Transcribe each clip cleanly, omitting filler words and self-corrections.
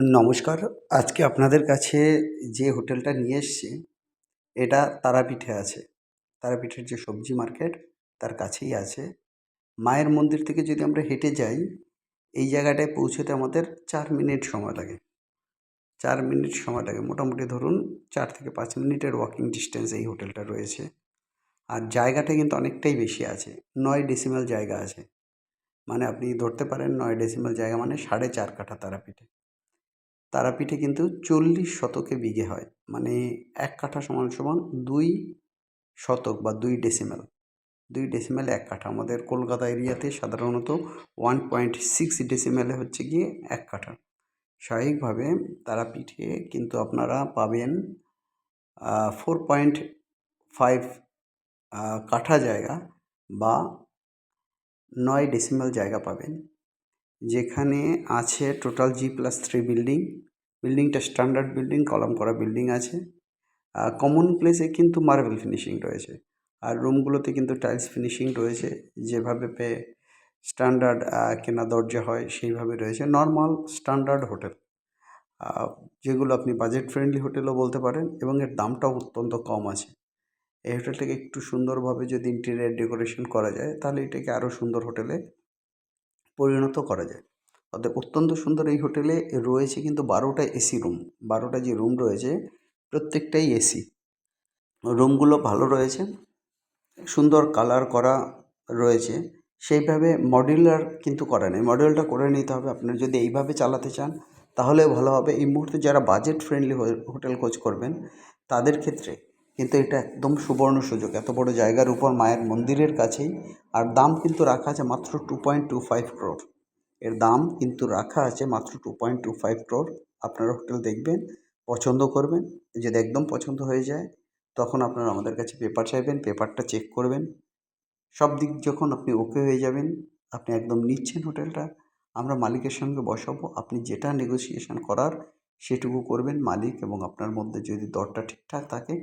নমস্কার। আজকে আপনাদের কাছে যে হোটেলটা নিয়ে এসছি, এটা তারাপীঠে আছে। তারাপীঠের যে সবজি মার্কেট, তার কাছেই আছে। মায়ের মন্দির থেকে যদি আমরা হেঁটে যাই, এই জায়গাটায় পৌঁছতে আমাদের ৪ মিনিট সময় লাগে। ৪ মিনিট সময় লাগে। মোটামুটি ধরুন ৪ থেকে ৫ মিনিটের ওয়াকিং ডিসট্যান্স এই হোটেলটা রয়েছে। আর জায়গাটা কিন্তু অনেকটাই বেশি আছে। ৯ ডেসিমেল জায়গা আছে। মানে আপনি ধরতে পারেন ৯ ডেসিমেল জায়গা মানে ৪.৫ কাঠা তারাপীঠে। তারাপীঠে কিন্তু ৪০ শতকে বিঘে হয়। মানে ১ কাঠা সমান সমান ২ শতক বা ২ ডেসিমেল। ২ ডেসিমেল ১ কাঠা। আমাদের কলকাতা এরিয়াতে সাধারণত ১.৬ ডেসিমেলে হচ্ছে গিয়ে ১ কাঠা। স্বাভাবিকভাবে তারাপীঠে কিন্তু আপনারা পাবেন ৪.৫ কাঠা জায়গা বা ৯ ডেসিমেল জায়গা পাবেন। যেখানে আছে টোটাল G+3 বিল্ডিং। বিল্ডিংটা স্ট্যান্ডার্ড বিল্ডিং, কলাম করা বিল্ডিং আছে। কমন প্লেসে কিন্তু মার্বেল ফিনিশিং রয়েছে। আর রুমগুলোতে কিন্তু টাইলস ফিনিশিং রয়েছে। যেভাবে স্ট্যান্ডার্ড কেনা দরজা হয় সেইভাবে রয়েছে। Normal standard hotel. যেগুলো আপনি বাজেট ফ্রেন্ডলি হোটেলও বলতে পারেন এবং এর দামটাও অত্যন্ত কম আছে। এই হোটেলটাকে একটু সুন্দরভাবে যদি ইন্টেরিয়র ডেকোরেশন করা যায়, তাহলে এটাকে আরও সুন্দর হোটেলে পরিণত করা যায়। অতএব অত্যন্ত সুন্দর এই হোটেলে রয়েছে কিন্তু ১২টা এসি রুম। ১২টা যে রুম রয়েছে প্রত্যেকটাই এসি। রুমগুলো ভালো রয়েছে, সুন্দর কালার করা রয়েছে। সেইভাবে মডিউলার কিন্তু করা নেই। মডিউলারটা করে নিতে হবে। আপনারা যদি এইভাবে চালাতে চান তাহলেও ভালো হবে। এই মুহূর্তে যারা বাজেট ফ্রেন্ডলি হোটেল খোঁজ করবেন তাদের ক্ষেত্রে কিন্তু এটা একদম সুবর্ণ সুযোগ। এত বড় জায়গার উপর মায়ের মন্দিরের কাছেই। আর দাম কিন্তু রাখা আছে মাত্র 2.25 crore। এর দাম কিন্তু রাখা আছে মাত্র 2.25 crore। আপনারা হোটেল দেখবেন, পছন্দ করবেন। যদি একদম পছন্দ হয়ে যায় তখন আপনারা আমাদের কাছে পেপার চাইবেন, পেপারটা চেক করবেন। সব দিক যখন আপনি ওকে হয়ে যাবেন, আপনি একদম নিচ্ছেন হোটেলটা, আমরা মালিকের সঙ্গে বসাবো। আপনি যেটা নেগোসিয়েশন করার সেটুকু করবেন। মালিক এবং আপনার মধ্যে যদি দরটা ঠিকঠাক থাকে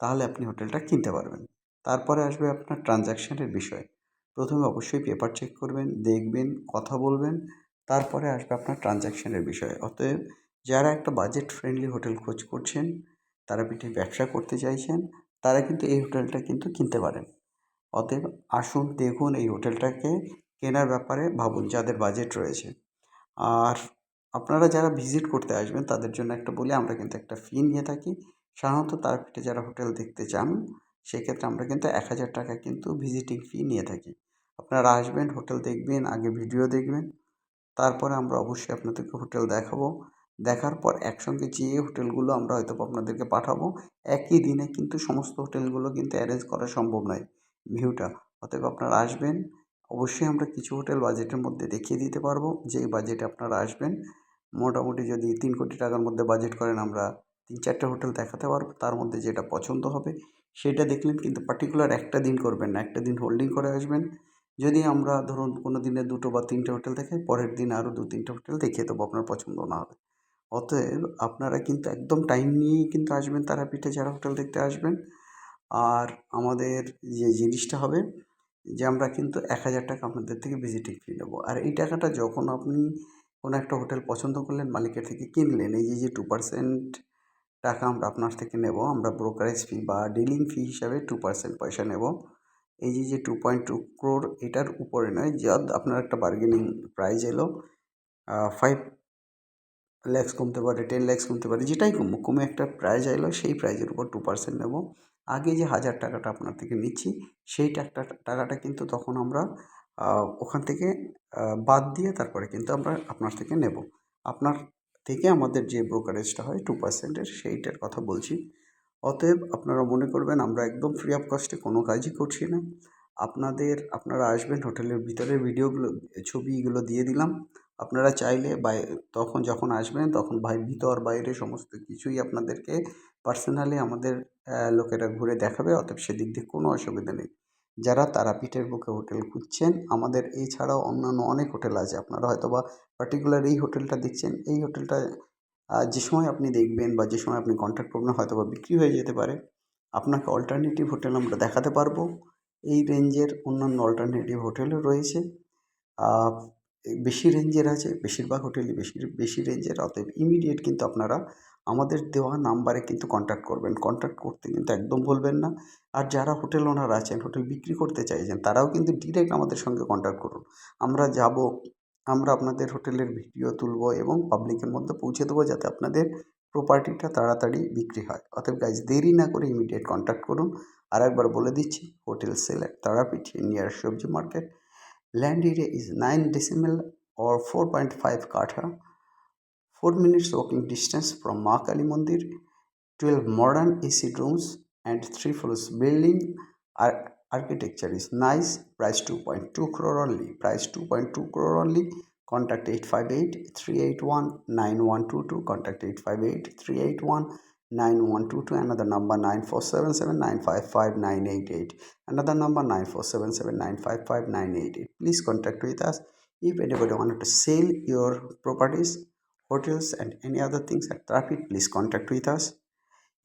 তাহলে আপনি হোটেলটা কিনতে পারবেন। তারপরে আসবে আপনার ট্রানজ্যাকশনের বিষয়। প্রথমে অবশ্যই পেপার চেক করবেন, দেখবেন, কথা বলবেন। তারপরে আসবে আপনার ট্রানজ্যাকশনের বিষয়। অতএব যারা একটা বাজেট ফ্রেন্ডলি হোটেল খোঁজ করছেন, তারাপীঠে ব্যবসা করতে চাইছেন, তারা কিন্তু এই হোটেলটা কিন্তু কিনতে পারেন। অতএব আসুন, দেখুন, এই হোটেলটাকে কেনার ব্যাপারে ভাবুন যাদের বাজেট রয়েছে। আর আপনারা যারা ভিজিট করতে আসবেন তাদের জন্য একটা বলি, আমরা কিন্তু একটা ফি নিয়ে থাকি। সাধারণত তারাপীঠে যারা হোটেল দেখতে চান সেক্ষেত্রে আমরা কিন্তু ১,০০০ টাকা কিন্তু ভিজিটিং ফি নিয়ে থাকি। আপনারা আসবেন, হোটেল দেখবেন, আগে ভিডিও দেখবেন। তারপরে আমরা অবশ্যই আপনাদেরকে হোটেল দেখাবো। দেখার পর একসঙ্গে যেয়ে হোটেলগুলো আমরা হয়তোবা আপনাদেরকে পাঠাবো। একই দিনে কিন্তু সমস্ত হোটেলগুলো কিন্তু অ্যারেঞ্জ করা সম্ভব নয় ভিউটা। অতএব আপনারা আসবেন, অবশ্যই আমরা কিছু হোটেল বাজেটের মধ্যে দেখিয়ে দিতে পারবো। যেই বাজেটে আপনারা আসবেন, মোটামুটি যদি ৩ কোটি টাকার মধ্যে বাজেট করেন আমরা ৩-৪টে হোটেল দেখাতে পারবো। তার মধ্যে যেটা পছন্দ হবে সেটা দেখলেন, কিন্তু পার্টিকুলার একটা দিন করবেন না। একটা দিন হোল্ডিং করে আসবেন। যদি আমরা ধরুন কোনো দিনে ২টো বা ৩টে হোটেল দেখাই, পরের দিন আরও ২-৩টে হোটেল দেখিয়ে দেবো আপনার পছন্দ না হলে। অতএব আপনারা কিন্তু একদম টাইম নিয়েই কিন্তু আসবেন তারাপীঠে যারা হোটেল দেখতে আসবেন। আর আমাদের যে জিনিসটা হবে যে আমরা কিন্তু ১,০০০ টাকা আপনাদের থেকে ভিজিটিং ফি নেবো। আর এই টাকাটা যখন আপনি কোনো একটা হোটেল পছন্দ করলেন, মালিকের থেকে কিনলেন, এই যে 2% টাকা আমরা আপনার থেকে নেব, আমরা ব্রোকারেজ ফি বা ডিলিং ফি হিসাবে 2% পয়সা নেব। এই যে 2.2 crore এটার উপরে নয়, আপনার একটা বার্গেনিং প্রাইস এলো 5 lakhs কমতে পারে, 10 lakhs কমতে পারে, যেটাই কমুক, কমে একটা প্রাইস এলো, সেই প্রাইজের উপর 2% নেব। আগে যে ১,০০০ টাকাটা আপনার থেকে নিচ্ছি সেই টাকাটা কিন্তু তখন আমরা ওখান থেকে বাদ দিয়ে তারপরে কিন্তু আমরা আপনার থেকে নেব। আপনার থেকে আমাদের যে ব্রোকারেজটা হয় 2% এর, সেইটার কথা বলছি। অতএব আপনারা মনে করবেন আমরা একদম ফ্রি অফ কস্টে কোনো কাজই করছি না। আপনারা আসবেন, হোটেলের ভিতরের ভিডিওগুলো, ছবিগুলো দিয়ে দিলাম। আপনারা চাইলে তখন যখন আসবেন তখন ভিতর বাইরে সমস্ত কিছুই আপনাদেরকে পার্সোনালি আমাদের লোকেরা ঘুরে দেখাবে। অতএব সেদিক দিয়ে কোনো অসুবিধা নেই। যারা তারাপীঠের বুকে হোটেল খুঁজছেন, আমাদের এছাড়াও অন্যান্য অনেক হোটেল আছে। আপনারা হয়তোবা পার্টিকুলার এই হোটেলটা দেখছেন, এই হোটেলটা যে সময় আপনি দেখবেন বা যে সময় আপনি কন্ট্যাক্ট করবেন হয়তোবা বিক্রি হয়ে যেতে পারে। আপনাকে অল্টারনেটিভ হোটেল আমরা দেখাতে পারবো। এই রেঞ্জের অন্যান্য অল্টারনেটিভ হোটেলও রয়েছে। বেশি রেঞ্জের আছে, বেশিরভাগ হোটেলই বেশি রেঞ্জের। অতএব ইমিডিয়েট কিন্তু আপনারা আমাদের দেওয়া নাম্বারে কিন্তু কন্ট্যাক্ট করবেন। কন্ট্যাক্ট করতে কিন্তু একদম ভুলবেন না। আর যারা হোটেল ওনার আছেন, হোটেল বিক্রি করতে চাইছেন, তারাও কিন্তু ডিরেক্ট আমাদের সঙ্গে কন্ট্যাক্ট করুন। আমরা যাব, আমরা আপনাদের হোটেলের ভিডিও তুলব এবং পাবলিকের মধ্যে পৌঁছে দেবো, যাতে আপনাদের প্রপার্টিটা তাড়াতাড়ি বিক্রি হয়। অতএব গাইজ, দেরি না করে ইমিডিয়েট কন্ট্যাক্ট করুন। আরেকবার বলে দিচ্ছি, hotel sale at Tarapith near সবজি market. Land area is 9 decimal or 4.5 katha, 4 minutes walking distance from Ma Kali Mandir, 12 modern AC rooms and 3 floors building. Architecture is nice. Price 2.2 crore only. Price 2.2 crore only. Contact 858-381-9122. Contact 858-381-9122. Another number 9477-955-988. Another number 9477-955-988. Please contact with us. If anybody wanted to sell your properties, hotels and any other things at traffic, please contact with us.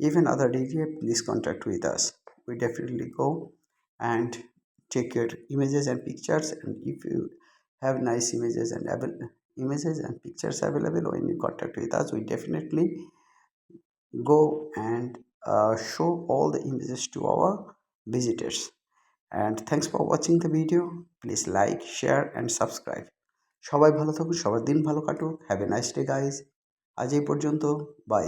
Even other area, please contact with us. We definitely go and take your images and pictures, and if you have nice images and pictures available when you contact with us, we definitely go and show all the images to our visitors. And thanks for watching the video. Please like, share and subscribe. সবাই ভালো থাকুন, সবার দিন ভালো কাটুক। Have a nice day guys. আজ এই পর্যন্ত, বাই।